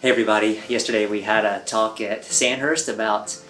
Hey everybody, yesterday we had a talk at Sandhurst about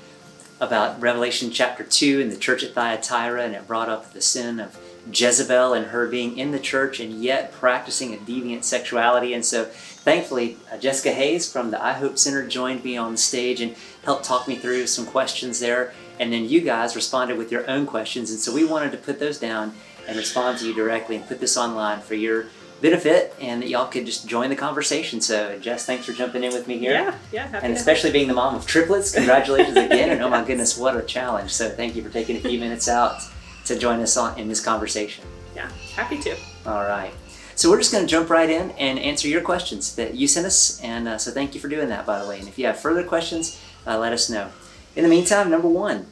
Revelation chapter 2 in the church at Thyatira, and it brought up the sin of Jezebel and her being in the church and yet practicing a deviant sexuality. And so thankfully Jessica Hayes from the I Hope Center joined me on the stage and helped talk me through some questions there, and then you guys responded with your own questions, and so we wanted to put those down and respond to you directly and put this online for your benefit, and that y'all could just join the conversation. So Jess, thanks for jumping in with me here. Yeah, happy and to especially being the mom of triplets, congratulations again, and oh my goodness, what a challenge. So thank you for taking a few minutes out to join us in this conversation. Yeah, happy to. All right, so we're just going to jump right in and answer your questions that you sent us, and so thank you for doing that, by the way. And if you have further questions, let us know. In the meantime, number one,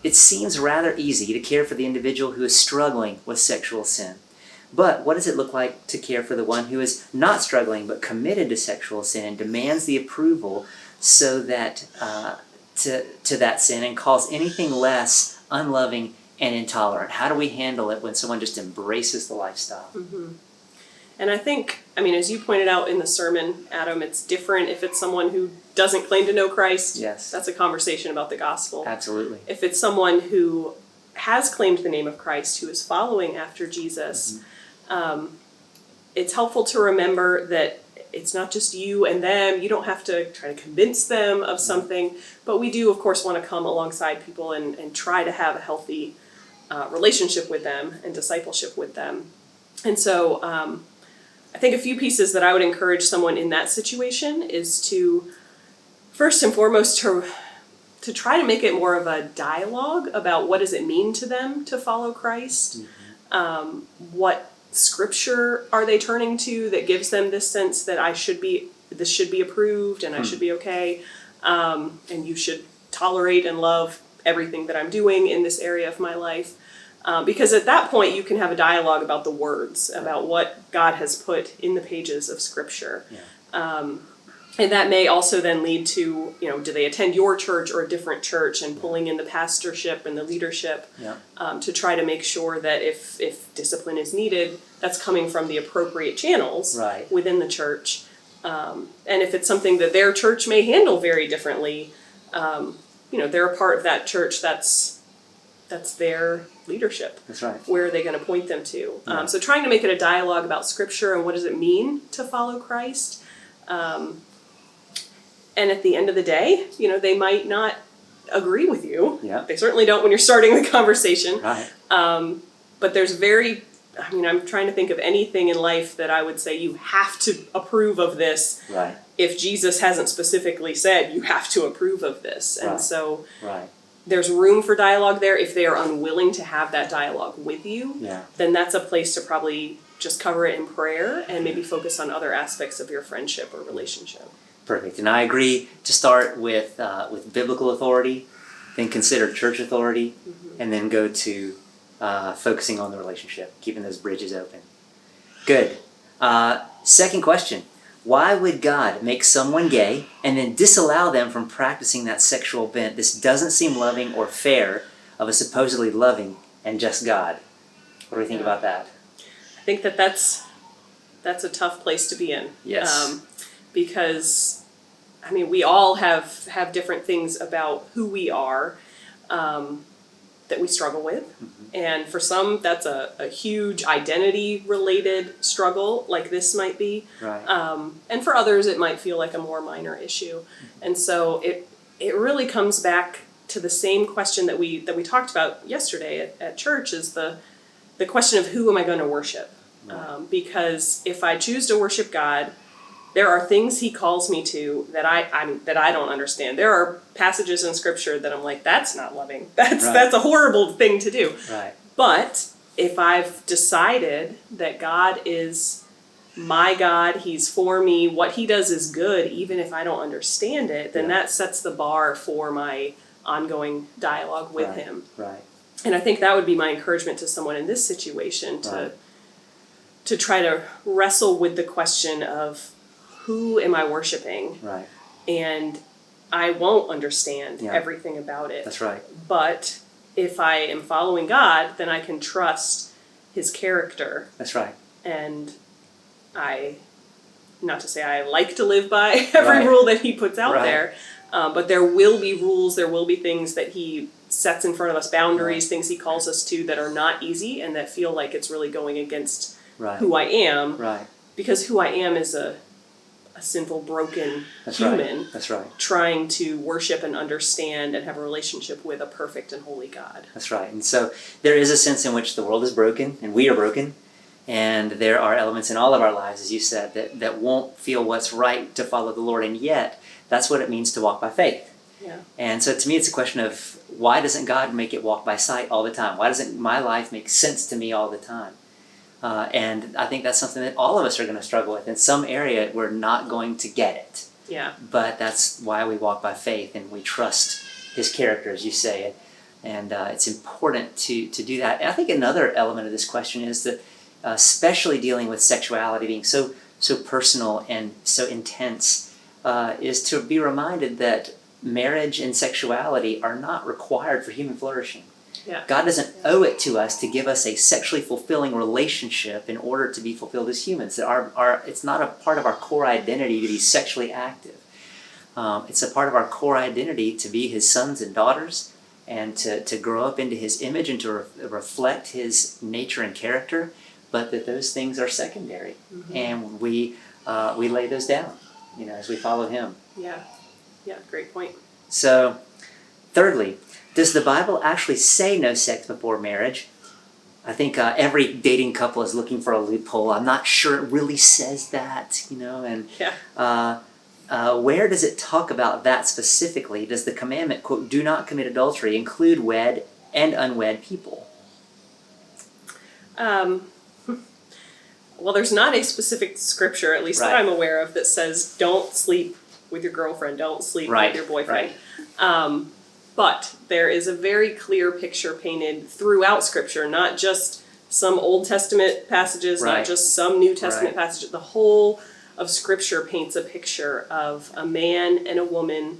it seems rather easy to care for the individual who is struggling with sexual sin. But what does it look like to care for the one who is not struggling but committed to sexual sin and demands the approval so that to that sin and calls anything less unloving and intolerant? How do we handle it when someone just embraces the lifestyle? Mm-hmm. And I think, as you pointed out in the sermon, Adam, it's different if it's someone who doesn't claim to know Christ. Yes. That's a conversation about the gospel. Absolutely. If it's someone who has claimed the name of Christ, who is following after Jesus, it's helpful to remember that it's not just you and them. You don't have to try to convince them of something, but we do, of course, want to come alongside people and try to have a healthy relationship with them and discipleship with them. And so I think a few pieces that I would encourage someone in that situation is to, first and foremost, to try to make it more of a dialogue about what does it mean to them to follow Christ. Mm-hmm. What scripture are they turning to that gives them this sense that this should be approved and I should be okay, and you should tolerate and love everything that I'm doing in this area of my life. Because at that point you can have a dialogue about the words, about what God has put in the pages of scripture. Yeah. And that may also then lead to, do they attend your church or a different church, and pulling in the pastorship and the leadership to try to make sure that if discipline is needed, that's coming from the appropriate channels within the church. And if it's something that their church may handle very differently, they're a part of that church, that's their leadership. That's right. Where are they going to point them to? So trying to make it a dialogue about scripture and what does it mean to follow Christ. And at the end of the day, they might not agree with you. Yeah. They certainly don't when you're starting the conversation. Right. But there's I'm trying to think of anything in life that I would say you have to approve of this. Right. If Jesus hasn't specifically said you have to approve of this. And so there's room for dialogue there. If they are unwilling to have that dialogue with you, then that's a place to probably just cover it in prayer and maybe focus on other aspects of your friendship or relationship. Perfect. And I agree to start with biblical authority, then consider church authority, and then go to focusing on the relationship, keeping those bridges open. Good. Second question. Why would God make someone gay and then disallow them from practicing that sexual bent? This doesn't seem loving or fair of a supposedly loving and just God. What do you think about that? I think that's a tough place to be in. Yes. Because, we all have different things about who we are that we struggle with. Mm-hmm. And for some, that's a huge identity-related struggle, like this might be. Right. And for others, it might feel like a more minor issue. Mm-hmm. And so it really comes back to the same question that we talked about yesterday at church, is the question of who am I going to worship? Right. Because if I choose to worship God, there are things he calls me to that I don't understand. There are passages in scripture that I'm like, that's not loving. That's a horrible thing to do. Right. But if I've decided that God is my God, he's for me, what he does is good, even if I don't understand it, then that sets the bar for my ongoing dialogue with him. Right. And I think that would be my encouragement to someone in this situation, to try to wrestle with the question of, who am I worshiping? Right. And I won't understand everything about it. That's right. But if I am following God, then I can trust his character. That's right. And I not to say I like to live by every Right. rule that he puts out Right. there, but there will be rules, there will be things that he sets in front of us, boundaries, Right. things he calls us to that are not easy and that feel like it's really going against Right. who I am, Right. because who I am is a sinful, broken That's human right. That's right. trying to worship and understand and have a relationship with a perfect and holy God. That's right. And so there is a sense in which the world is broken and we are broken. And there are elements in all of our lives, as you said, that won't feel what's right to follow the Lord. And yet, that's what it means to walk by faith. Yeah. And so to me, it's a question of, why doesn't God make it walk by sight all the time? Why doesn't my life make sense to me all the time? And I think that's something that all of us are going to struggle with. In some area, we're not going to get it. Yeah. But that's why we walk by faith and we trust his character, as you say. And it's important to do that. And I think another element of this question is that, especially dealing with sexuality being so personal and so intense, is to be reminded that marriage and sexuality are not required for human flourishing. Yeah. God doesn't owe it to us to give us a sexually fulfilling relationship in order to be fulfilled as humans. It's not a part of our core identity to be sexually active. It's a part of our core identity to be his sons and daughters and to grow up into his image and to reflect his nature and character, but that those things are secondary. Mm-hmm. And we lay those down, as we follow him. Yeah. Yeah, great point. So, thirdly, does the Bible actually say no sex before marriage? I think every dating couple is looking for a loophole. I'm not sure it really says that, and Yeah. Where does it talk about that specifically? Does the commandment, quote, do not commit adultery, include wed and unwed people? Well, there's not a specific scripture, at least that I'm aware of, that says don't sleep with your girlfriend, don't sleep with your boyfriend. Right. But there is a very clear picture painted throughout Scripture, not just some Old Testament passages, not just some New Testament passages. The whole of Scripture paints a picture of a man and a woman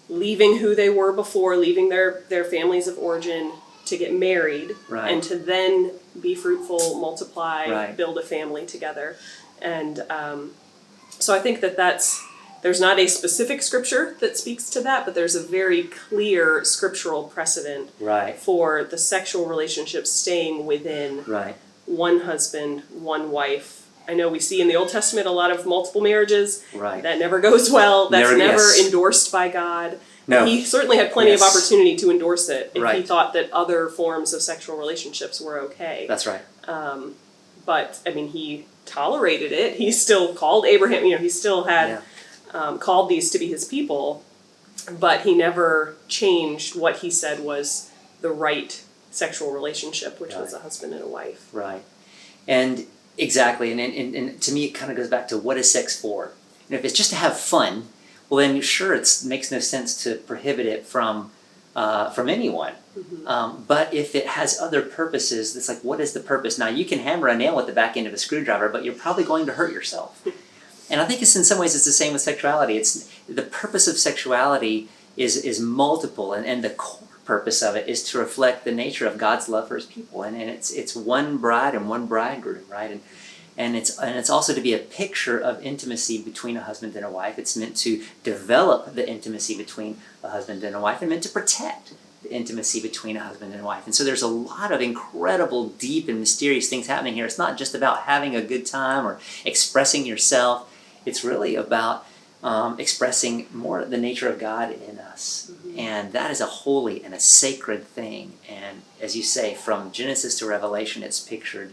leaving who they were before, leaving their families of origin to get married and to then be fruitful, multiply, build a family together. And so I think there's not a specific scripture that speaks to that, but there's a very clear scriptural precedent for the sexual relationship staying within one husband, one wife. I know we see in the Old Testament a lot of multiple marriages. That never goes well. That's never endorsed by God. No. He certainly had plenty of opportunity to endorse it if he thought that other forms of sexual relationships were okay. That's right. But, I mean, he tolerated it. He still called Abraham, he still had... called these to be his people, but he never changed what he said was the right sexual relationship, which was a husband and a wife. Right. And exactly, and to me it kind of goes back to, what is sex for? And if it's just to have fun, well then sure, it makes no sense to prohibit it from anyone. Mm-hmm. But if it has other purposes, it's like, what is the purpose? Now you can hammer a nail with the back end of a screwdriver, but you're probably going to hurt yourself. And I think in some ways it's the same with sexuality. It's the purpose of sexuality is multiple, and the core purpose of it is to reflect the nature of God's love for his people. And it's one bride and one bridegroom, right? And it's also to be a picture of intimacy between a husband and a wife. It's meant to develop the intimacy between a husband and a wife, and meant to protect the intimacy between a husband and a wife. And so there's a lot of incredible, deep, and mysterious things happening here. It's not just about having a good time or expressing yourself. It's really about expressing more the nature of God in us. Mm-hmm. And that is a holy and a sacred thing. And as you say, from Genesis to Revelation, it's pictured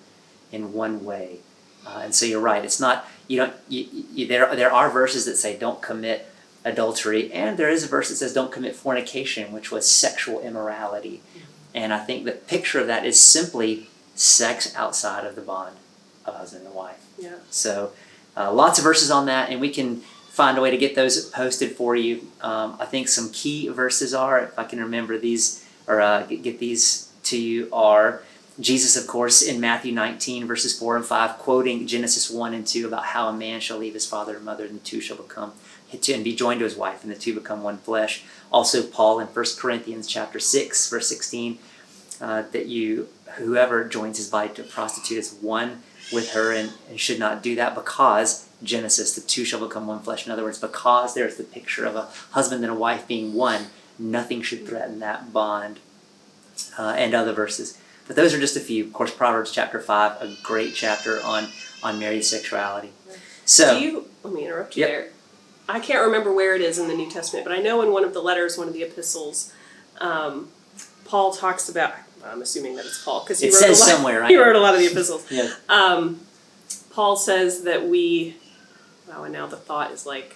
in one way. And so you're right. It's not, there are verses that say don't commit adultery. And there is a verse that says don't commit fornication, which was sexual immorality. Mm-hmm. And I think the picture of that is simply sex outside of the bond of husband and wife. Yeah. So lots of verses on that, and we can find a way to get those posted for you. I think some key verses are, if I can remember these, or get these to you, are Jesus, of course, in Matthew 19, verses 4 and 5, quoting Genesis 1 and 2 about how a man shall leave his father and mother, and the two shall become, and be joined to his wife, and the two become one flesh. Also Paul in 1 Corinthians chapter 6, verse 16, that whoever joins his body to a prostitute is one with her, and should not do that, because Genesis, the two shall become one flesh. In other words, because there's the picture of a husband and a wife being one, nothing should threaten that bond, and other verses. But those are just a few. Of course, Proverbs chapter 5, a great chapter on married sexuality. So, let me interrupt you there. I can't remember where it is in the New Testament, but I know in one of the letters, one of the epistles, Paul talks about, I'm assuming that it's Paul, because he wrote a lot of the epistles. Yes. Paul says that and now the thought is like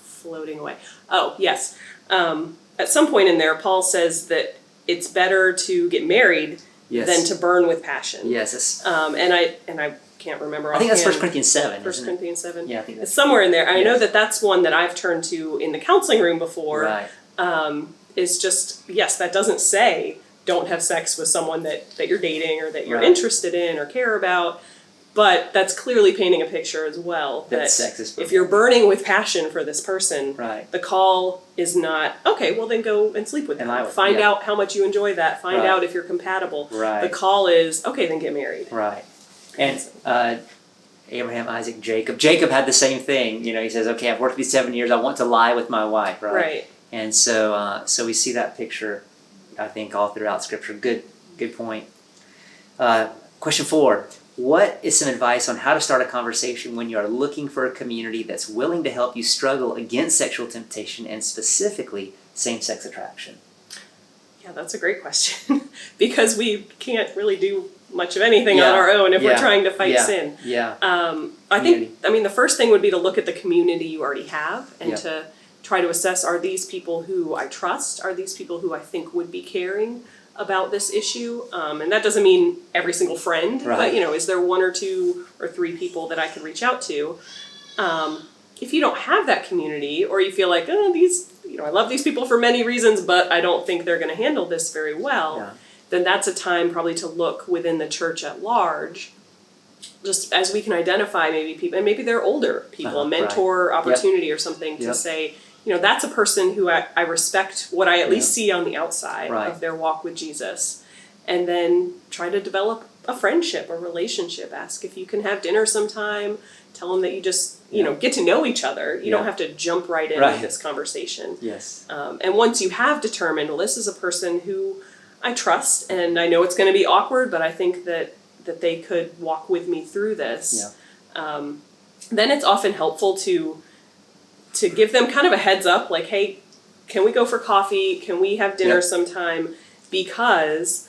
floating away. Oh, yes. At some point in there, Paul says that it's better to get married than to burn with passion. Yes. And I can't remember. I think that's 1 Corinthians 7. 1 Corinthians 7. Yeah, I think that's it's somewhere in there. I know that's one that I've turned to in the counseling room before. Right. Is just, yes, that doesn't say don't have sex with someone that you're dating or that you're interested in or care about. But that's clearly painting a picture as well that sex is if you're burning with passion for this person, the call is not, okay, well then go and sleep with them. Find out how much you enjoy that. Find out if you're compatible. Right. The call is, okay, then get married. Right. And Abraham, Isaac, Jacob. Jacob had the same thing. He says, okay, I've worked these 7 years. I want to lie with my wife, right? Right. And so we see that picture, I think, all throughout Scripture. Good point. Question 4. What is some advice on how to start a conversation when you are looking for a community that's willing to help you struggle against sexual temptation and specifically same-sex attraction? Yeah, that's a great question because we can't really do much of anything on our own if we're trying to fight sin. Yeah. I think the first thing would be to look at the community you already have and to try to assess, are these people who I trust? Are these people who I think would be caring about this issue? And that doesn't mean every single friend, but is there 1 or 2 or 3 people that I can reach out to? If you don't have that community, or you feel like, I love these people for many reasons, but I don't think they're going to handle this very well, then that's a time probably to look within the church at large, just as we can identify maybe people, and maybe they're older people, a mentor opportunity or something to say, that's a person who I respect what I at least see on the outside of their walk with Jesus. And then try to develop a friendship, a relationship. Ask if you can have dinner sometime. Tell them that you just, get to know each other. You don't have to jump right into this conversation. Yes. And once you have determined, well, this is a person who I trust, and I know it's going to be awkward, but I think that they could walk with me through this. Yeah. Then it's often helpful to give them kind of a heads up, like, hey, can we go for coffee? Can we have dinner sometime? Because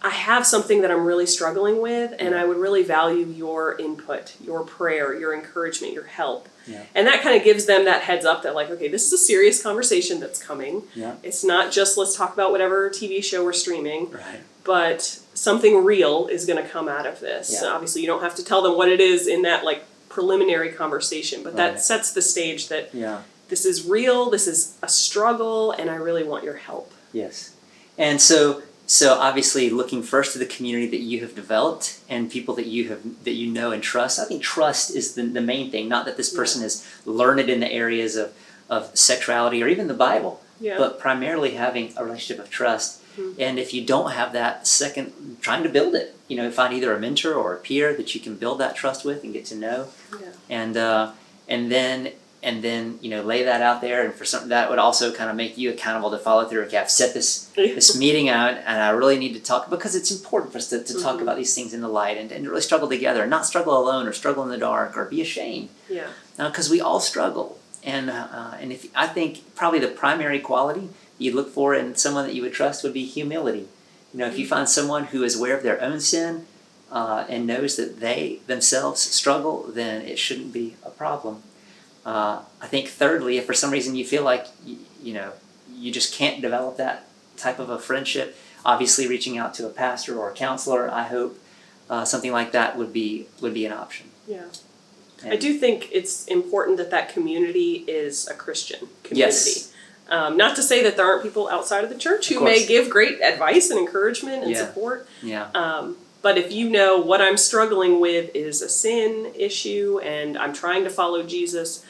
I have something that I'm really struggling with, and I would really value your input, your prayer, your encouragement, your help. Yeah. And that kind of gives them that heads up that, like, okay, this is a serious conversation that's coming. Yeah. It's not just let's talk about whatever TV show we're streaming, but something real is going to come out of this. Yeah. Obviously, you don't have to tell them what it is in that, like, preliminary conversation, but that sets the stage that this is real, this is a struggle, and I really want your help. Yes. And so obviously looking first to the community that you have developed and people that you know and trust. I think trust is the main thing, not that this person is learned in the areas of sexuality or even the Bible, but primarily having a relationship of trust. Mm-hmm. And if you don't have that, second, trying to build it. Find either a mentor or a peer that you can build that trust with and get to know. Yeah. And then lay that out there, and for something that would also kind of make you accountable to follow through. Okay, I've set this meeting out, and I really need to talk, because it's important for us to talk about these things in the light and to really struggle together, and not struggle alone or struggle in the dark or be ashamed. Yeah. Because we all struggle, and if I think probably the primary quality you look for in someone that you would trust would be humility. If you find someone who is aware of their own sin and knows that they themselves struggle, then it shouldn't be a problem. I think thirdly, if for some reason you feel like you just can't develop that type of a friendship, obviously reaching out to a pastor or a counselor, I hope something like that would be an option. Yeah. I do think it's important that community is a Christian community. Yes. Not to say that there aren't people outside of the church who may give great advice and encouragement and support. Yeah. But if what I'm struggling with is a sin issue and I'm trying to follow Jesus,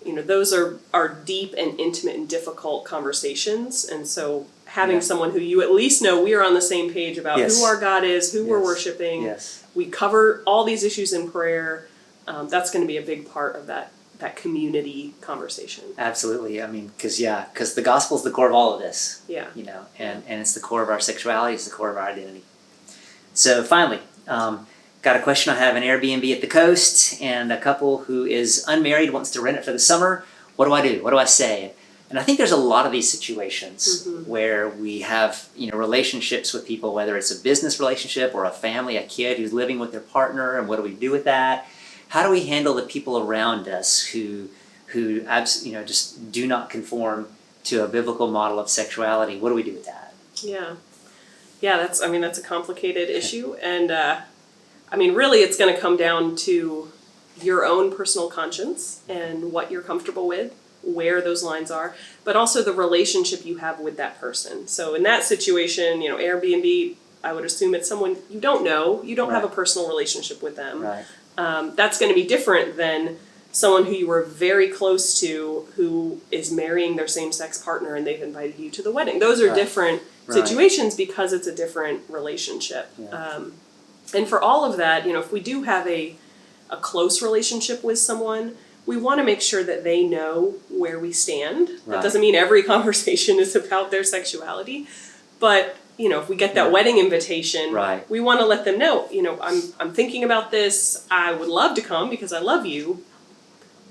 those are deep and intimate and difficult conversations. And so having someone who you at least know we are on the same page about who our God is, who we're worshiping. Yes. We cover all these issues in prayer. that's going to be a big part of that community conversation. Absolutely. I mean, because the gospel is the core of all of this. Yeah. And it's the core of our sexuality, it's the core of our identity. So finally, got a question. I have an Airbnb at the coast, and a couple who is unmarried wants to rent it for the summer. What do I do? What do I say? And I think there's a lot of these situations where we have, relationships with people, whether it's a business relationship or a family, a kid who's living with their partner, and what do we do with that? How do we handle the people around us who just do not conform to a biblical model of sexuality? What do we do with that? Yeah, that's a complicated issue, and really, it's going to come down to your own personal conscience and what you're comfortable with, where those lines are, but also the relationship you have with that person. So in that situation, Airbnb, I would assume it's someone you don't know, you don't have a personal relationship with them. Right. That's going to be different than someone who you were very close to who is marrying their same-sex partner and they've invited you to the wedding. Those are different situations because it's a different relationship. Yeah. And for all of that, if we do have a close relationship with someone, we want to make sure that they know where we stand. Right. That doesn't mean every conversation is about their sexuality, but if we get that wedding invitation, we want to let them know, I'm thinking about this. I would love to come because I love you,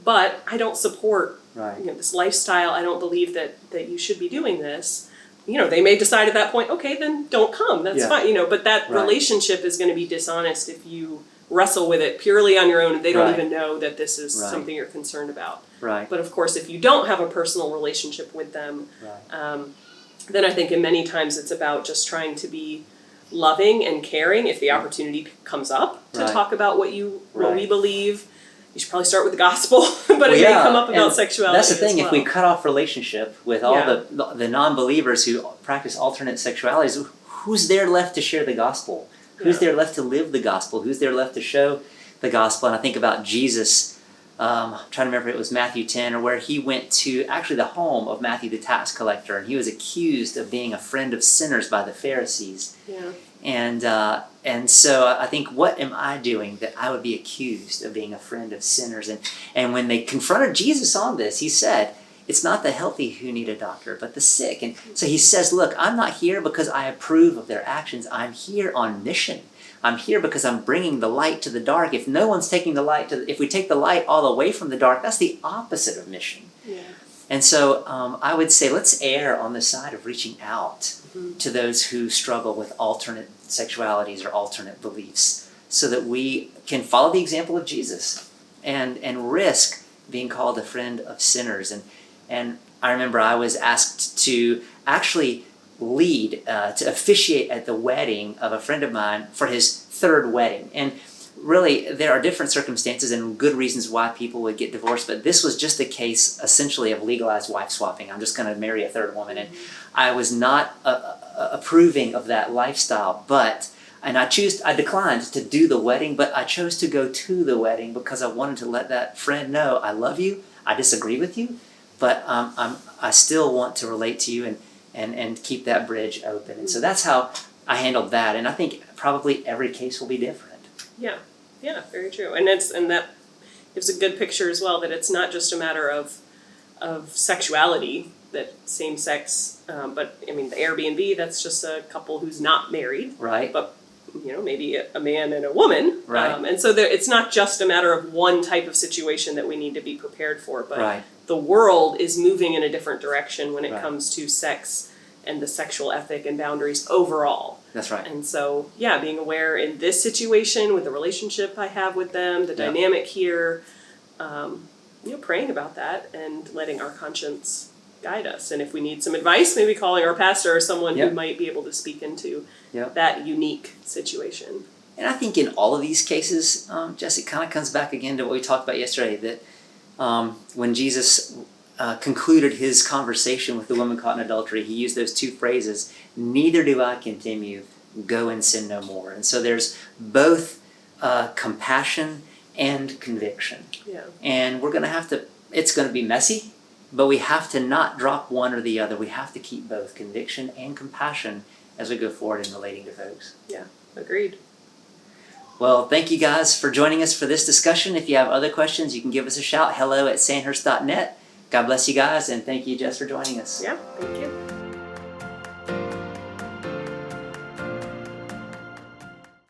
but I don't support this lifestyle. I don't believe that you should be doing this. They may decide at that point, okay, then don't come. That's fine. But that relationship is going to be dishonest if you wrestle with it purely on your own and they don't even know that this is something you're concerned about. Right. But of course, if you don't have a personal relationship with them, then I think in many times it's about just trying to be loving and caring if the opportunity comes up to talk about what we believe. You should probably start with the gospel, but it may come up about sexuality. That's the thing. As well. If we cut off relationship with all the non-believers who practice alternate sexualities, who's there left to share the gospel? Who's there left to live the gospel? Who's there left to show the gospel? And I think about Jesus. I'm trying to remember if it was Matthew 10 or where he went to actually the home of Matthew the tax collector, and he was accused of being a friend of sinners by the Pharisees. Yeah. And so I think, what am I doing that I would be accused of being a friend of sinners? And when they confronted Jesus on this, he said, it's not the healthy who need a doctor, but the sick. And so he says, look, I'm not here because I approve of their actions. I'm here on mission. I'm here because I'm bringing the light to the dark. If no one's taking the light if we take the light all away from the dark, that's the opposite of mission. Yeah. And so I would say let's err on the side of reaching out to those who struggle with alternate sexualities or alternate beliefs so that we can follow the example of Jesus and risk being called a friend of sinners. And I remember I was asked to actually lead, to officiate at the wedding of a friend of mine for his third wedding. And really, there are different circumstances and good reasons why people would get divorced, but this was just a case essentially of legalized wife swapping. I'm just going to marry a third woman. And I was not approving of that lifestyle, and I declined to do the wedding, but I chose to go to the wedding because I wanted to let that friend know I love you, I disagree with you, but I still want to relate to you and keep that bridge open. And so that's how I handled that. And I think probably every case will be different. Yeah, very true. And that gives a good picture as well, that it's not just a matter of sexuality, that same sex, but the Airbnb, that's just a couple who's not married. Right. But maybe a man and a woman. Right. And so it's not just a matter of one type of situation that we need to be prepared for, but the world is moving in a different direction when it comes to sex and the sexual ethic and boundaries overall. That's right. And so, being aware in this situation with the relationship I have with them, the dynamic here, praying about that and letting our conscience guide us. And if we need some advice, maybe calling our pastor or someone who might be able to speak into that unique situation. And I think in all of these cases, Jess, it kind of comes back again to what we talked about yesterday, that when Jesus concluded his conversation with the woman caught in adultery, he used those two phrases, neither do I condemn you, go and sin no more. And so there's both compassion and conviction. Yeah. And we're going to have to, it's going to be messy, but we have to not drop one or the other. We have to keep both conviction and compassion as we go forward in relating to folks. Yeah, agreed. Well, thank you guys for joining us for this discussion. If you have other questions, you can give us a shout. hello@sandhurst.net. God bless you guys, and thank you, Jess, for joining us. Yeah, thank you.